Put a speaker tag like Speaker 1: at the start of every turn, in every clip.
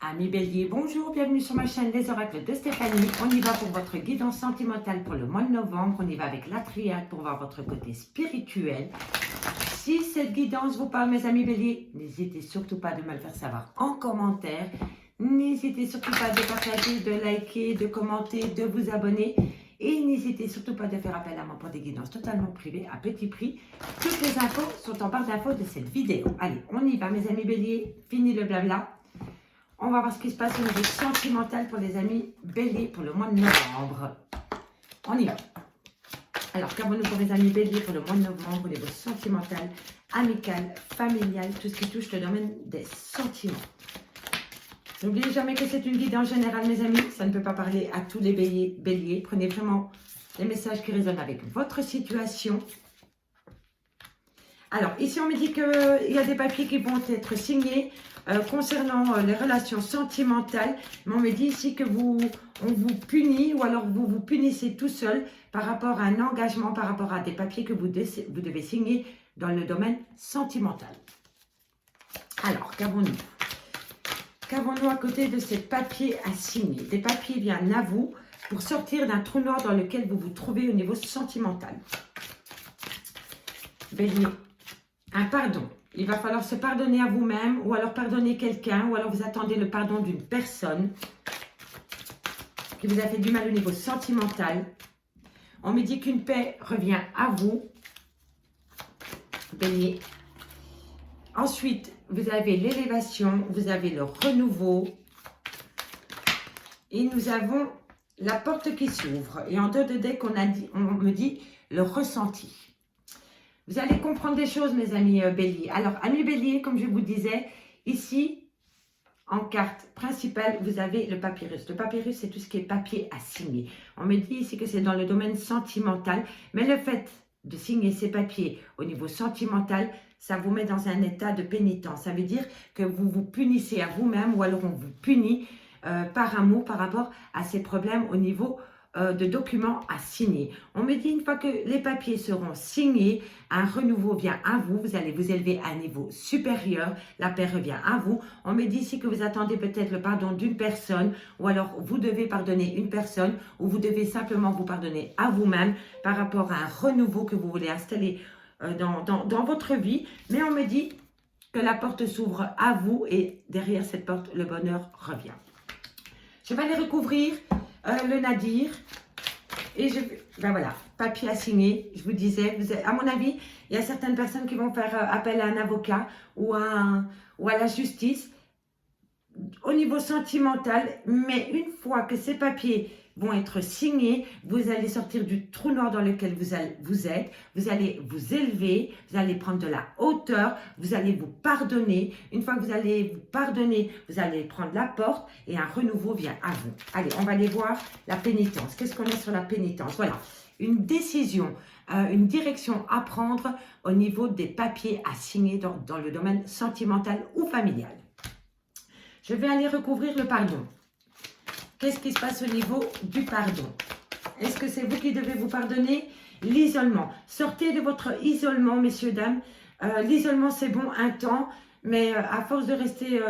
Speaker 1: Amis Bélier, bonjour, bienvenue sur ma chaîne Les Oracles de Stéphanie. On y va pour votre guidance sentimentale pour le mois de novembre. On y va avec la triade pour voir votre côté spirituel. Si cette guidance vous parle, mes amis Bélier, n'hésitez surtout pas de me le faire savoir en commentaire. N'hésitez surtout pas de partager, de liker, de commenter, de vous abonner. Et n'hésitez surtout pas de faire appel à moi pour des guidances totalement privées à petit prix. Toutes les infos sont en barre d'infos de cette vidéo. Allez, on y va mes amis Bélier, fini le blabla. On va voir ce qui se passe au niveau sentimental pour les amis Bélier pour le mois de novembre. On y va. Alors, qu'avons-nous pour les amis Bélier pour le mois de novembre au niveau sentimental, amical, familial, tout ce qui touche le domaine des sentiments. N'oubliez jamais que c'est une guidance générale, mes amis. Ça ne peut pas parler à tous les béliers. Prenez vraiment les messages qui résonnent avec votre situation. Alors, ici, on me dit qu'il y a des papiers qui vont être signés concernant les relations sentimentales. Mais on me dit ici que on vous punit ou alors vous vous punissez tout seul par rapport à un engagement, par rapport à des papiers que vous devez signer dans le domaine sentimental. Alors, qu'avons-nous? Qu'avons-nous à côté de ces papiers à signer? Des papiers bien à vous pour sortir d'un trou noir dans lequel vous vous trouvez au niveau sentimental. Bélier. Un pardon. Il va falloir se pardonner à vous-même ou alors pardonner quelqu'un ou alors vous attendez le pardon d'une personne qui vous a fait du mal au niveau sentimental. On me dit qu'une paix revient à vous. Bélier. Ensuite, vous avez l'élévation, vous avez le renouveau. Et nous avons la porte qui s'ouvre. Et en deux de deck, on me dit le ressenti. Vous allez comprendre des choses, mes amis Bélier. Alors, amis Bélier, comme je vous disais, ici, en carte principale, vous avez le papyrus. Le papyrus, c'est tout ce qui est papier à signer. On me dit ici que c'est dans le domaine sentimental. Mais le fait de signer ces papiers au niveau sentimental, ça vous met dans un état de pénitence. Ça veut dire que vous vous punissez à vous-même ou alors on vous punit par amour par rapport à ces problèmes au niveau de documents à signer. On me dit une fois que les papiers seront signés, un renouveau vient à vous, vous allez vous élever à un niveau supérieur, la paix revient à vous. On me dit ici que vous attendez peut-être le pardon d'une personne ou alors vous devez pardonner une personne ou vous devez simplement vous pardonner à vous-même par rapport à un renouveau que vous voulez installer dans votre vie. Mais on me dit que la porte s'ouvre à vous et derrière cette porte, le bonheur revient. Je vais aller recouvrir le nadir et ben voilà, papier à signer. Je vous disais, à mon avis, il y a certaines personnes qui vont faire appel à un avocat ou à la justice au niveau sentimental, mais une fois que ces papiers vont être signés, vous allez sortir du trou noir dans lequel vous êtes, vous allez vous élever, vous allez prendre de la hauteur, vous allez vous pardonner. Une fois que vous allez vous pardonner, vous allez prendre la porte et un renouveau vient à vous. Allez, on va aller voir la pénitence. Qu'est-ce qu'on a sur la pénitence? Voilà, une décision, une direction à prendre au niveau des papiers à signer dans le domaine sentimental ou familial. Je vais aller recouvrir le pardon. Qu'est-ce qui se passe au niveau du pardon? Est-ce que c'est vous qui devez vous pardonner? L'isolement. Sortez de votre isolement, messieurs, dames. L'isolement, c'est bon un temps, mais à force de rester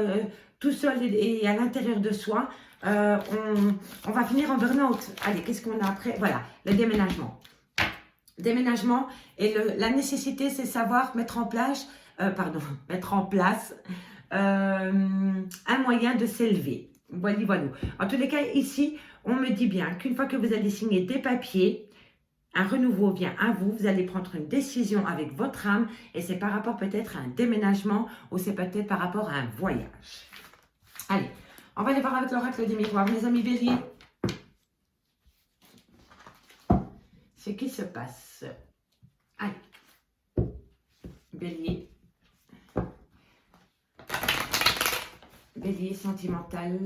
Speaker 1: tout seul et à l'intérieur de soi, on va finir en burn-out. Allez, qu'est-ce qu'on a après? Voilà, le déménagement. Déménagement et la nécessité, c'est savoir mettre en place un moyen de s'élever. Voilà, voilà. En tous les cas, ici, on me dit bien qu'une fois que vous allez signer des papiers, un renouveau vient à vous, vous allez prendre une décision avec votre âme et c'est par rapport peut-être à un déménagement ou c'est peut-être par rapport à un voyage. Allez, on va aller voir avec l'oracle des miroirs. Mes amis Bélier, ce qui se passe. Allez, Bélier. Bélier sentimental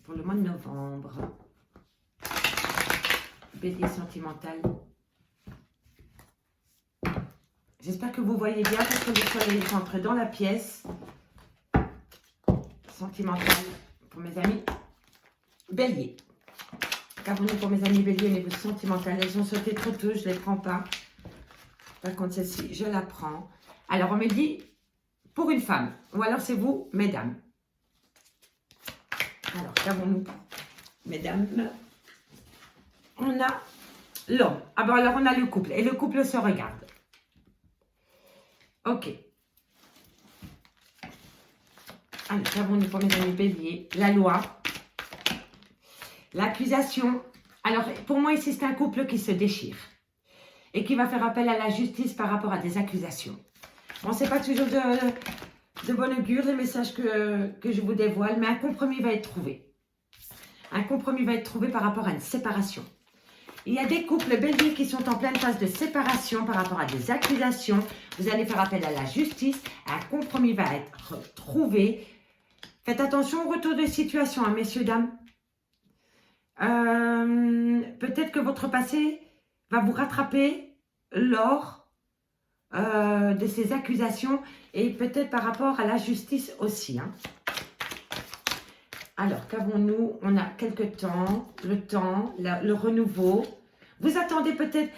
Speaker 1: pour le mois de novembre. Bélier sentimental. J'espère que vous voyez bien parce que le soleil rentre dans la pièce. Sentimental pour mes amis Bélier. Qu'avons-nous pour mes amis Bélier au niveau sentimental? Elles ont sauté trop tôt, je ne les prends pas. Par contre, celle-ci, je la prends. Alors, on me dit pour une femme. Ou alors, c'est vous, mesdames. Alors, qu'avons-nous, mesdames? On a l'homme. Ah bon, alors on a le couple. Et le couple se regarde. Ok. Alors, qu'avons-nous pour mes amis béliers? La loi. L'accusation. Alors, pour moi, ici, c'est un couple qui se déchire. Et qui va faire appel à la justice par rapport à des accusations. Bon, c'est pas toujours de bon augure, les messages que je vous dévoile, mais un compromis va être trouvé. Un compromis va être trouvé par rapport à une séparation. Il y a des couples béliers qui sont en pleine phase de séparation par rapport à des accusations. Vous allez faire appel à la justice. Un compromis va être trouvé. Faites attention au retour de situation, hein, messieurs, dames. Peut-être que votre passé va vous rattraper lors de ces accusations et peut-être par rapport à la justice aussi. Hein. Alors, qu'avons-nous? On a quelques temps, le renouveau. Vous attendez peut-être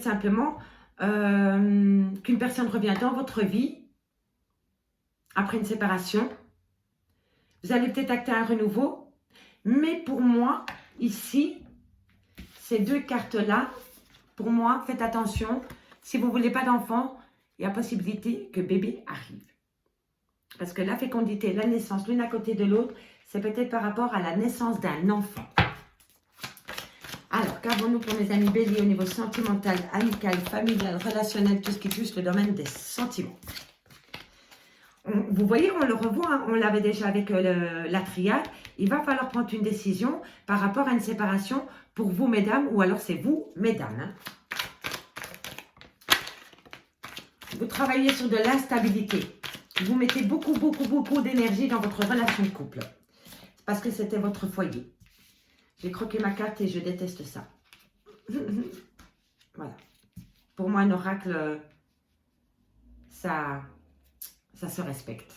Speaker 1: simplement qu'une personne revienne dans votre vie après une séparation. Vous allez peut-être acter un renouveau, mais pour moi, ici, ces deux cartes-là, pour moi, faites attention. Si vous ne voulez pas d'enfant, il y a possibilité que bébé arrive. Parce que la fécondité, la naissance, l'une à côté de l'autre, c'est peut-être par rapport à la naissance d'un enfant. Alors, qu'avons-nous pour mes amis béliers au niveau sentimental, amical, familial, relationnel, tout ce qui touche le domaine des sentiments? Vous voyez, on le revoit, hein, on l'avait déjà avec la triade. Il va falloir prendre une décision par rapport à une séparation pour vous, mesdames, ou alors c'est vous, mesdames. Hein. Vous travaillez sur de l'instabilité. Vous mettez beaucoup d'énergie dans votre relation de couple. Parce que c'était votre foyer. J'ai croqué ma carte et je déteste ça. Voilà. Pour moi, un oracle, ça se respecte.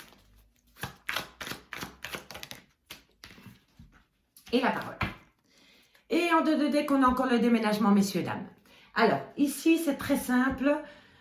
Speaker 1: Et la parole. Et en 2 deck, on a encore le déménagement, messieurs, dames. Alors, ici, c'est très simple.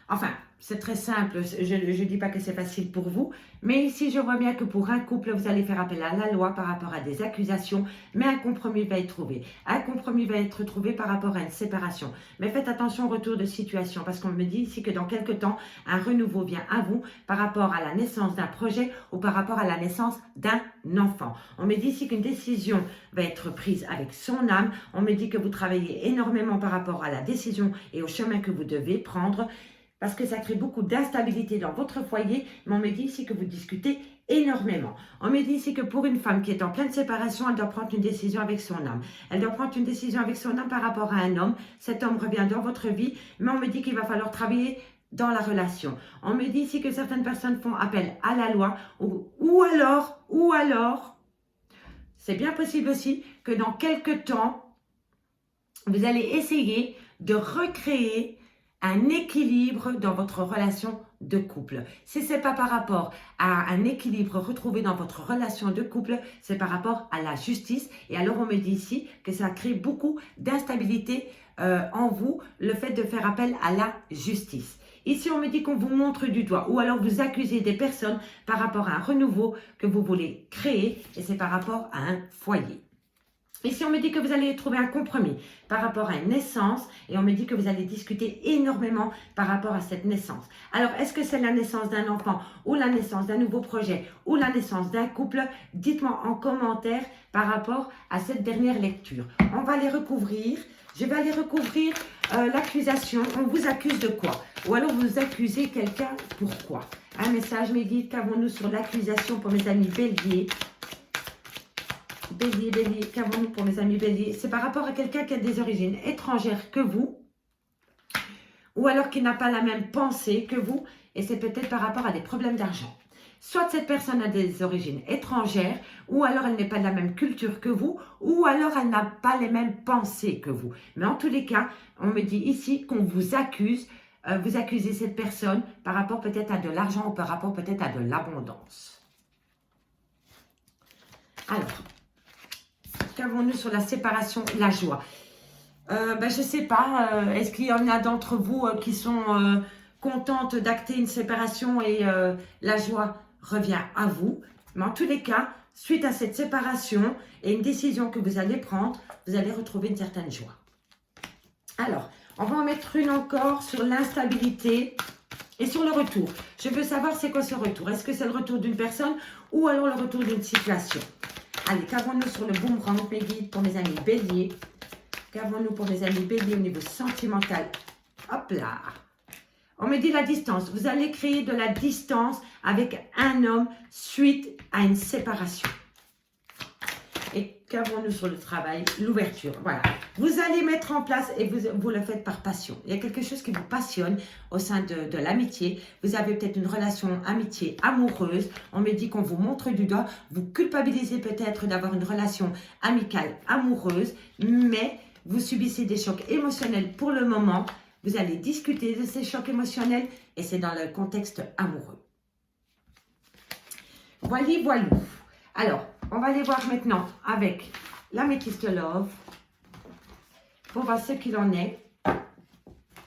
Speaker 1: Enfin, c'est très simple. Je ne dis pas que c'est facile pour vous. Mais ici, je vois bien que pour un couple, vous allez faire appel à la loi par rapport à des accusations. Mais un compromis va être trouvé. Un compromis va être trouvé par rapport à une séparation. Mais faites attention au retour de situation. Parce qu'on me dit ici que dans quelques temps, un renouveau vient à vous par rapport à la naissance d'un projet ou par rapport à la naissance d'un enfant. On me dit ici qu'une décision va être prise avec son âme. On me dit que vous travaillez énormément par rapport à la décision et au chemin que vous devez prendre. Parce que ça crée beaucoup d'instabilité dans votre foyer, mais on me dit ici que vous discutez énormément. On me dit ici que pour une femme qui est en pleine séparation, elle doit prendre une décision avec son âme. Elle doit prendre une décision avec son âme par rapport à un homme. Cet homme revient dans votre vie, mais on me dit qu'il va falloir travailler dans la relation. On me dit ici que certaines personnes font appel à la loi, ou alors, c'est bien possible aussi que dans quelques temps, vous allez essayer de recréer un équilibre dans votre relation de couple. Si ce n'est pas par rapport à un équilibre retrouvé dans votre relation de couple, c'est par rapport à la justice. Et alors, on me dit ici que ça crée beaucoup d'instabilité en vous, le fait de faire appel à la justice. Ici, on me dit qu'on vous montre du doigt ou alors vous accusez des personnes par rapport à un renouveau que vous voulez créer et c'est par rapport à un foyer. Ici, on me dit que vous allez trouver un compromis par rapport à une naissance et on me dit que vous allez discuter énormément par rapport à cette naissance. Alors, est-ce que c'est la naissance d'un enfant ou la naissance d'un nouveau projet ou la naissance d'un couple? Dites-moi en commentaire par rapport à cette dernière lecture. On va aller recouvrir. Je vais aller recouvrir l'accusation. On vous accuse de quoi? Ou alors vous accusez quelqu'un pourquoi? Un message médite. Qu'avons-nous sur l'accusation pour mes amis béliers? Bélier, qu'avons-nous pour mes amis béliers? C'est par rapport à quelqu'un qui a des origines étrangères que vous, ou alors qui n'a pas la même pensée que vous, et c'est peut-être par rapport à des problèmes d'argent. Soit cette personne a des origines étrangères, ou alors elle n'est pas de la même culture que vous, ou alors elle n'a pas les mêmes pensées que vous. Mais en tous les cas, on me dit ici qu'on vous accuse, vous accusez cette personne par rapport peut-être à de l'argent ou par rapport peut-être à de l'abondance. Alors, qu'avons-nous sur la séparation, la joie? Je ne sais pas, est-ce qu'il y en a d'entre vous qui sont contentes d'acter une séparation et la joie revient à vous? Mais en tous les cas, suite à cette séparation et une décision que vous allez prendre, vous allez retrouver une certaine joie. Alors, on va en mettre une encore sur l'instabilité et sur le retour. Je veux savoir c'est quoi ce retour. Est-ce que c'est le retour d'une personne ou alors le retour d'une situation? Allez, qu'avons-nous sur le boomerang, mes guides, pour mes amis béliers? Qu'avons-nous pour mes amis béliers au niveau sentimental? Hop là! On me dit la distance. Vous allez créer de la distance avec un homme suite à une séparation. Et qu'avons-nous sur le travail? L'ouverture. Voilà. Vous allez mettre en place et vous le faites par passion. Il y a quelque chose qui vous passionne au sein de l'amitié. Vous avez peut-être une relation amitié amoureuse. On me dit qu'on vous montre du doigt. Vous culpabilisez peut-être d'avoir une relation amicale amoureuse, mais vous subissez des chocs émotionnels pour le moment. Vous allez discuter de ces chocs émotionnels et c'est dans le contexte amoureux. Voilà. Alors, on va aller voir maintenant avec l'améthyste love pour voir ce qu'il en est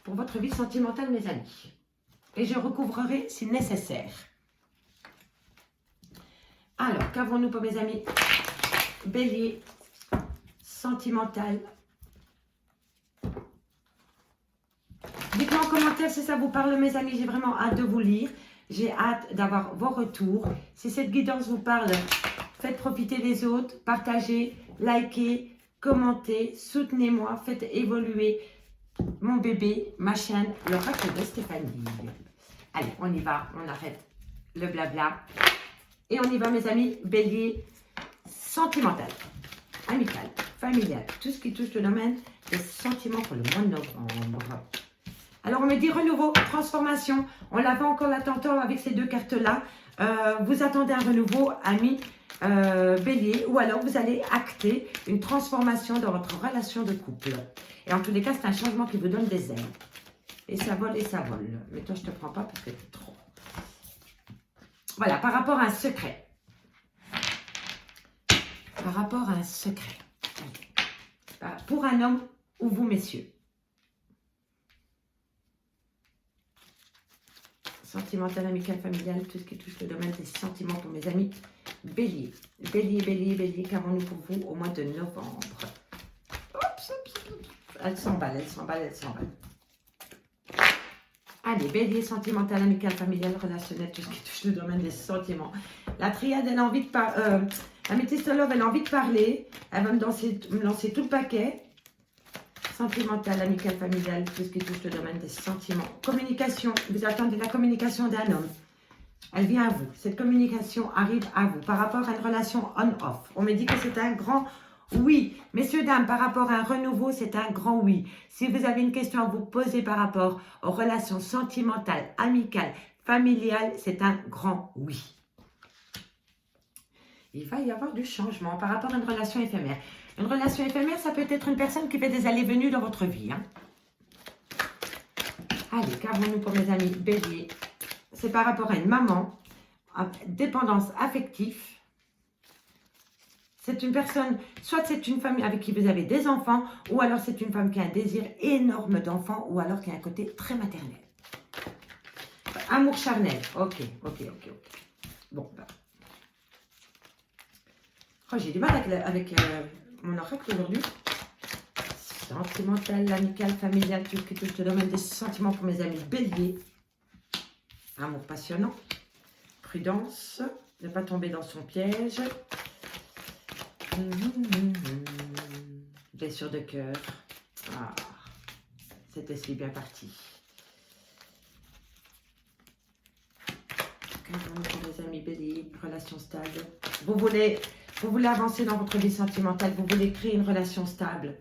Speaker 1: pour votre vie sentimentale, mes amis. Et je recouvrerai si nécessaire. Alors, qu'avons-nous pour mes amis bélier sentimental? Dites-moi en commentaire si ça vous parle, mes amis. J'ai vraiment hâte de vous lire. J'ai hâte d'avoir vos retours. Si cette guidance vous parle, faites profiter les autres, partagez, likez, commentez, soutenez-moi, faites évoluer mon bébé, ma chaîne, l'oracle de Stéphanie. Allez, on y va, on arrête le blabla. Et on y va, mes amis, bélier sentimental, amical, familial, tout ce qui touche le domaine des sentiments pour le mois de novembre. Alors, on me dit renouveau, transformation. On l'avait encore là tantôt avec ces deux cartes-là. Vous attendez un renouveau, ami bélier, ou alors vous allez acter une transformation dans votre relation de couple. Et en tous les cas, c'est un changement qui vous donne des ailes. Et ça vole et ça vole. Mais toi, je ne te prends pas parce que tu es trop. Voilà, par rapport à un secret. Par rapport à un secret. Pour un homme ou vous, messieurs. Sentimental, amical, familial, tout ce qui touche le domaine des sentiments pour mes amis bélier. Bélier, qu'avons-nous pour vous au mois de novembre? Elle s'emballe. Allez, bélier, sentimental, amical, familial, relationnel, tout ce qui touche le domaine des sentiments. La triade, elle a envie de parler. Améthyste Love, elle a envie de parler. Elle va me lancer tout le paquet. Sentimental, amical, familial, tout ce qui touche le domaine des sentiments. Communication, vous attendez la communication d'un homme. Elle vient à vous. Cette communication arrive à vous par rapport à une relation on-off. On me dit que c'est un grand oui. Messieurs, dames, par rapport à un renouveau, c'est un grand oui. Si vous avez une question à vous poser par rapport aux relations sentimentales, amicales, familiales, c'est un grand oui. Il va y avoir du changement par rapport à une relation éphémère. Une relation éphémère, ça peut être une personne qui fait des allées-venues dans votre vie. Hein. Allez, qu'avons-nous pour mes amis bélier? C'est par rapport à une maman, à dépendance affective. C'est une personne, soit c'est une femme avec qui vous avez des enfants, ou alors c'est une femme qui a un désir énorme d'enfants, ou alors qui a un côté très maternel. Amour charnel. Ok. Bon, bah. Oh, j'ai du mal avec mon oracle aujourd'hui. Sentimental, amical, familial, tout ce qui touche le domaine des sentiments pour mes amis béliers. Amour passionnant. Prudence. Ne pas tomber dans son piège. Blessure de cœur. Ah, c'était si bien parti. Qu'avons-nous pour mes amis béliers? Relation stable. Vous voulez avancer dans votre vie sentimentale, vous voulez créer une relation stable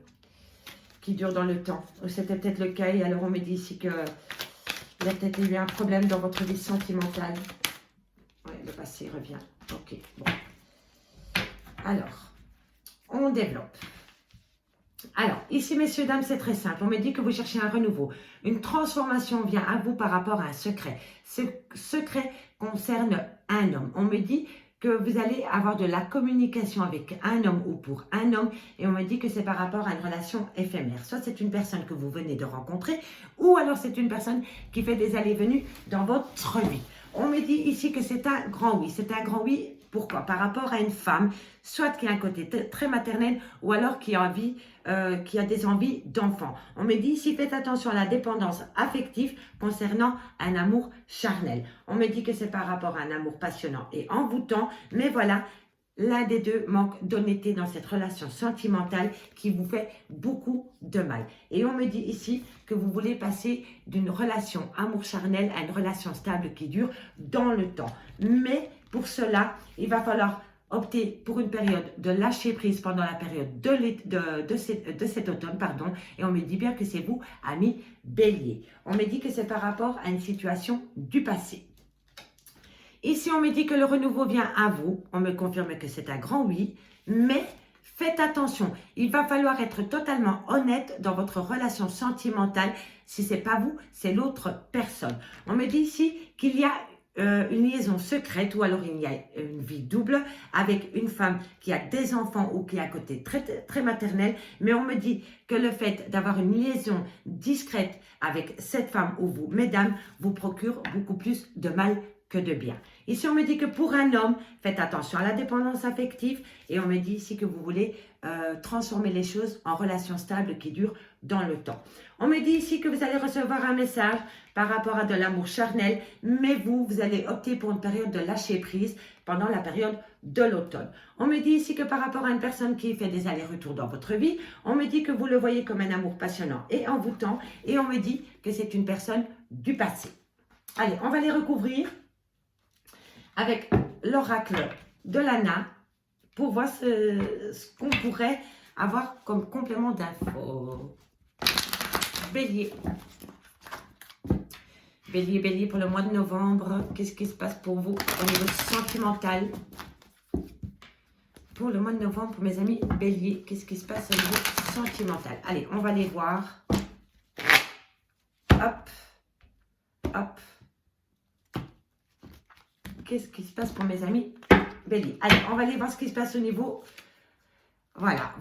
Speaker 1: qui dure dans le temps. C'était peut-être le cas et alors on me dit ici qu'il y a peut-être eu un problème dans votre vie sentimentale. Oui, le passé revient. Ok, bon. Alors, on développe. Alors, ici, messieurs, dames, c'est très simple. On me dit que vous cherchez un renouveau. Une transformation vient à vous par rapport à un secret. Ce secret concerne un homme. On me dit que vous allez avoir de la communication avec un homme ou pour un homme et on me dit que c'est par rapport à une relation éphémère. Soit c'est une personne que vous venez de rencontrer ou alors c'est une personne qui fait des allées-venues dans votre vie. On me dit ici que c'est un grand oui. C'est un grand oui Pourquoi? Par rapport à une femme, soit qui a un côté très maternel ou alors qui a des envies d'enfant. On me dit ici, faites attention à la dépendance affective concernant un amour charnel. On me dit que c'est par rapport à un amour passionnant et envoûtant, mais voilà, l'un des deux manque d'honnêteté dans cette relation sentimentale qui vous fait beaucoup de mal. Et on me dit ici que vous voulez passer d'une relation amour charnel à une relation stable qui dure dans le temps. Mais pour cela, il va falloir opter pour une période de lâcher prise pendant la période de cet automne, pardon. Et on me dit bien que c'est vous, amis Bélier. On me dit que c'est par rapport à une situation du passé. Ici, on me dit que le renouveau vient à vous. On me confirme que c'est un grand oui. Mais faites attention. Il va falloir être totalement honnête dans votre relation sentimentale. Si ce n'est pas vous, c'est l'autre personne. On me dit ici qu'il y a une liaison secrète ou alors il y a une vie double avec une femme qui a des enfants ou qui a un côté très, très maternel. Mais on me dit que le fait d'avoir une liaison discrète avec cette femme ou vous, mesdames, vous procure beaucoup plus de mal que de bien. Ici, on me dit que pour un homme, faites attention à la dépendance affective et on me dit ici que vous voulez transformer les choses en relations stables qui durent dans le temps. On me dit ici que vous allez recevoir un message par rapport à de l'amour charnel, mais vous allez opter pour une période de lâcher prise pendant la période de l'automne. On me dit ici que par rapport à une personne qui fait des allers-retours dans votre vie, on me dit que vous le voyez comme un amour passionnant et envoûtant et on me dit que c'est une personne du passé. Allez, on va les recouvrir avec l'oracle de Lana pour voir ce qu'on pourrait avoir comme complément d'infos. Bélier. Bélier, Bélier pour le mois de novembre. Qu'est-ce qui se passe pour vous au niveau sentimental? Pour le mois de novembre, pour mes amis Bélier, qu'est-ce qui se passe au niveau sentimental? Allez, on va les voir. Hop, hop. Qu'est-ce qui se passe pour mes amis Bélier? Allez, on va aller voir ce qui se passe au niveau... Voilà.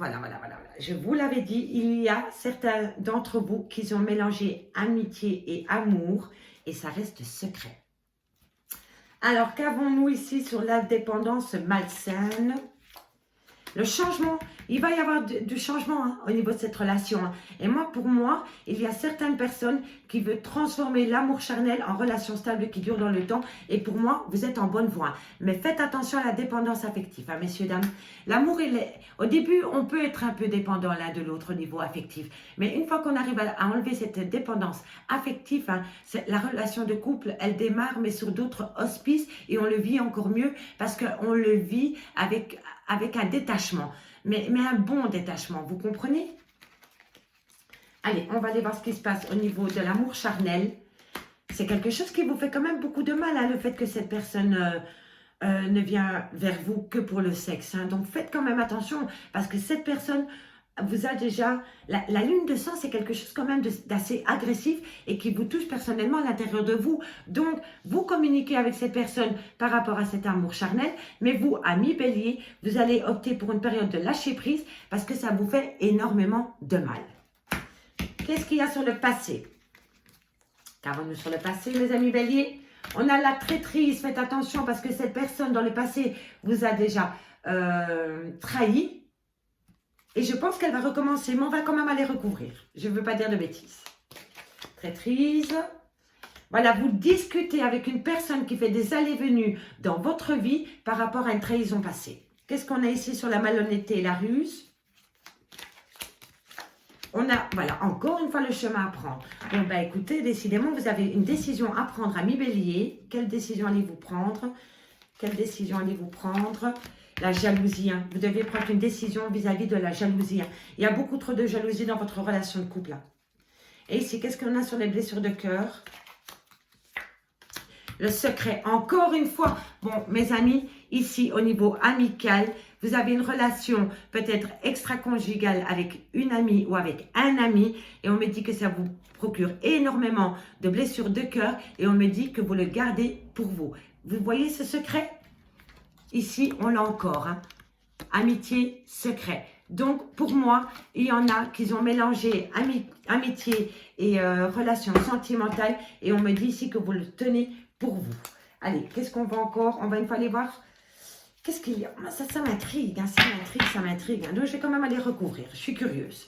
Speaker 1: Je vous l'avais dit, il y a certains d'entre vous qui ont mélangé amitié et amour et ça reste secret. Alors, qu'avons-nous ici sur la dépendance malsaine? Le changement, il va y avoir du changement au niveau de cette relation. Et pour moi, il y a certaines personnes qui veulent transformer l'amour charnel en relation stable qui dure dans le temps. Et pour moi, vous êtes en bonne voie. Mais faites attention à la dépendance affective, messieurs, dames. L'amour, au début, on peut être un peu dépendant l'un de l'autre au niveau affectif. Mais une fois qu'on arrive à enlever cette dépendance affective, la relation de couple, elle démarre, mais sur d'autres auspices. Et on le vit encore mieux parce qu'on le vit avec un détachement, mais un bon détachement, vous comprenez? Allez, on va aller voir ce qui se passe au niveau de l'amour charnel. C'est quelque chose qui vous fait quand même beaucoup de mal, le fait que cette personne ne vient vers vous que pour le sexe. Donc faites quand même attention, parce que cette personne vous a déjà... La lune de sang, c'est quelque chose quand même d'assez agressif et qui vous touche personnellement à l'intérieur de vous. Donc, vous communiquez avec cette personne par rapport à cet amour charnel, mais vous, amis Bélier, vous allez opter pour une période de lâcher prise parce que ça vous fait énormément de mal. Qu'est-ce qu'il y a sur le passé? Qu'avons-nous sur le passé, mes amis Bélier? On a la traîtrise. Faites attention parce que cette personne dans le passé vous a déjà trahi. Et je pense qu'elle va recommencer, mais on va quand même aller recouvrir. Je ne veux pas dire de bêtises. Traîtrise. Voilà, vous discutez avec une personne qui fait des allées-venues dans votre vie par rapport à une trahison passée. Qu'est-ce qu'on a ici sur la malhonnêteté et la ruse? On a, voilà, encore une fois le chemin à prendre. Bon, ben écoutez, décidément, vous avez une décision à prendre, ami Bélier. Quelle décision allez-vous prendre? Quelle décision allez-vous prendre? La jalousie, vous devez prendre une décision vis-à-vis de la jalousie. Il y a beaucoup trop de jalousie dans votre relation de couple. Et ici, qu'est-ce qu'on a sur les blessures de cœur? Le secret, encore une fois. Bon, mes amis, ici, au niveau amical, vous avez une relation peut-être extra-conjugale avec une amie ou avec un ami. Et on me dit que ça vous procure énormément de blessures de cœur. Et on me dit que vous le gardez pour vous. Vous voyez ce secret? Ici, on l'a encore. Amitié, secret. Donc, pour moi, il y en a qui ont mélangé amitié et relation sentimentale. Et on me dit ici que vous le tenez pour vous. Allez, qu'est-ce qu'on va encore? On va une fois aller voir. Qu'est-ce qu'il y a? Ça m'intrigue, hein, ça m'intrigue. Hein. Donc, je vais quand même aller recouvrir. Je suis curieuse.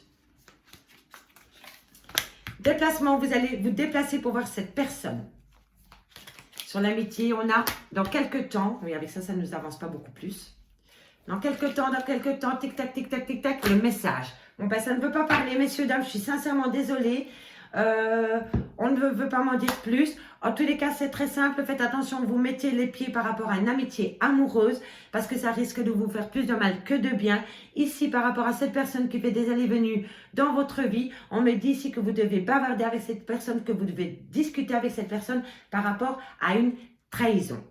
Speaker 1: Déplacement, vous allez vous déplacer pour voir cette personne. Sur l'amitié, on a dans quelques temps, oui, avec ça, ça ne nous avance pas beaucoup plus. Dans quelques temps, tic-tac, tic-tac, tic-tac, le message. Bon, ben, ça ne veut pas parler, messieurs, dames, je suis sincèrement désolée. On ne veut pas m'en dire plus. En tous les cas, c'est très simple. Faites attention, vous mettez les pieds par rapport à une amitié amoureuse parce que ça risque de vous faire plus de mal que de bien. Ici, par rapport à cette personne qui fait des allées-venues dans votre vie, on me dit ici que vous devez bavarder avec cette personne, que vous devez discuter avec cette personne par rapport à une trahison.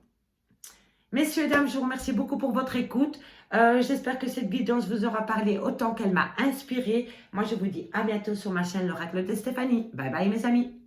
Speaker 1: Messieurs, dames, je vous remercie beaucoup pour votre écoute. J'espère que cette guidance vous aura parlé autant qu'elle m'a inspiré. Moi, je vous dis à bientôt sur ma chaîne L'Oracle de Stéphanie. Bye bye mes amis.